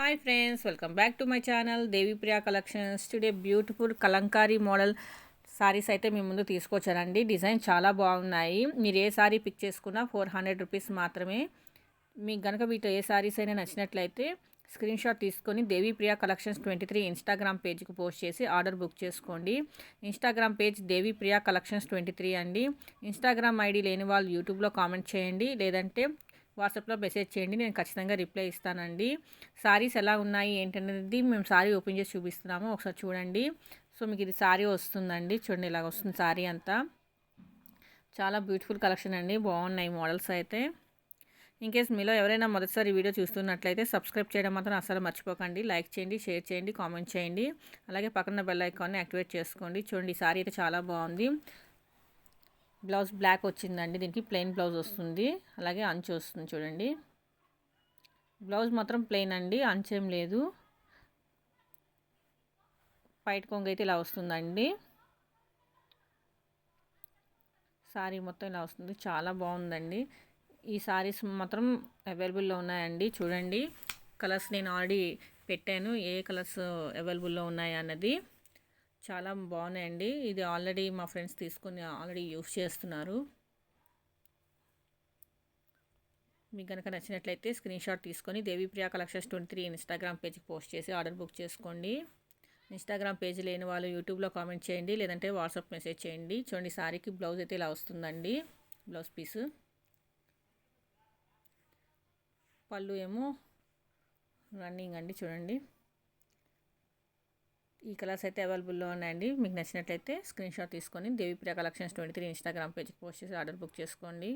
Hi friends, welcome back to my channel Devi Priya Collections. Today beautiful Kalamkari model saris అయితే మీ ముందు తీసుకొచ్చానండి. Design చాలా బాగున్నాయి. మీరు ఏ సారీ పిక్ చేసుకున్నా 400 రూపీస్ మాత్రమే. మీకు కనుక వీటిలో ఏ సారీస్ అయినా నచ్చినట్లయితే స్క్రీన్ షాట్ తీసుకొని దేవి ప్రియా కలెక్షన్స్ 23 ఇన్స్టాగ్రామ్ పేజ్కి పోస్ట్ చేసి ఆర్డర్ బుక్ చేసుకోండి. ఇన్స్టాగ్రామ్ పేజ్ దేవి ప్రియా కలెక్షన్స్ 23 అండి. ఇన్స్టాగ్రామ్ ఐడి లేని వాళ్ళు యూట్యూబ్లో కామెంట్ చేయండి, లేదంటే వాట్సాప్లో మెసేజ్ చేయండి, నేను ఖచ్చితంగా రిప్లై ఇస్తానండి. సారీస్ ఎలా ఉన్నాయి ఏంటనేది మేము సారీ ఓపెన్ చేసి చూపిస్తున్నాము, ఒకసారి చూడండి. సో మీకు ఇది సారీ వస్తుందండి, చూడండి ఇలాగ వస్తుంది సారీ అంతా. చాలా బ్యూటిఫుల్ కలెక్షన్ అండి, బాగున్నాయి మోడల్స్ అయితే. ఇన్కేస్ మీలో ఎవరైనా మొదటిసారి వీడియో చూస్తున్నట్లయితే సబ్స్క్రైబ్ చేయడం మాత్రం అసలు మర్చిపోకండి. లైక్ చేయండి, షేర్ చేయండి, కామెంట్ చేయండి. అలాగే పక్కన బెల్ ఐకాన్ని యాక్టివేట్ చేసుకోండి. చూడండి ఈ సారీ అయితే చాలా బాగుంది. బ్లౌజ్ బ్లాక్ వచ్చిందండి, దీనికి ప్లెయిన్ బ్లౌజ్ వస్తుంది, అలాగే అంచు వస్తుంది. చూడండి బ్లౌజ్ మాత్రం ప్లెయిన్ అండి, అంచేం లేదు. పైట కొంగు అయితే ఇలా వస్తుందండి. సారీ మొత్తం ఇలా వస్తుంది, చాలా బాగుందండి. ఈ సారీస్ మాత్రం అవైలబుల్లో ఉన్నాయండి. చూడండి కలర్స్ నేను ఆల్రెడీ పెట్టాను, ఏ కలర్స్ అవైలబుల్లో ఉన్నాయి అన్నది. చాలా బాగున్నాయండి. ఇది ఆల్రెడీ మా ఫ్రెండ్స్ తీసుకొని ఆల్రెడీ యూస్ చేస్తున్నారు. మీకు కనుక నచ్చినట్లయితే స్క్రీన్ షాట్ తీసుకొని దేవి ప్రియా కలెక్షన్స్ 23 ఇన్స్టాగ్రామ్ పేజ్కి పోస్ట్ చేసి ఆర్డర్ బుక్ చేసుకోండి. ఇన్స్టాగ్రామ్ పేజ్ లేని వాళ్ళు యూట్యూబ్లో కామెంట్ చేయండి, లేదంటే వాట్సాప్ మెసేజ్ చేయండి. చూడండి సారీకి బ్లౌజ్ అయితే ఇలా వస్తుందండి, బ్లౌజ్ పీసు. పళ్ళు ఏమో రన్నింగ్ అండి. చూడండి ఈ కలర్స్ అయితే అవైలబుల్లో ఉన్నాయండి. మీకు నచ్చినట్లయితే స్క్రీన్ షాట్ తీసుకొని దేవి ప్రియా కలెక్షన్స్ 23 ఇన్స్టాగ్రామ్ పేజ్కి పోస్ట్ చేసి ఆర్డర్ బుక్ చేసుకోండి.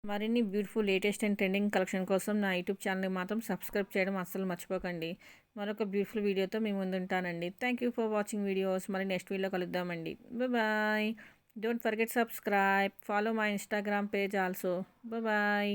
మరిన్ని beautiful latest and trending collection కోసం నా యూట్యూబ్ ఛానల్ని మాత్రం సబ్స్క్రైబ్ చేయడం అస్సలు మర్చిపోకండి. మరొక బ్యూటిఫుల్ వీడియోతో మీ ముందు ఉంటానండి. Thank you for watching videos. మరి నెక్స్ట్ వీడియోలో కలుద్దామండి. Bye. Don't forget subscribe, follow my Instagram page also. Bye.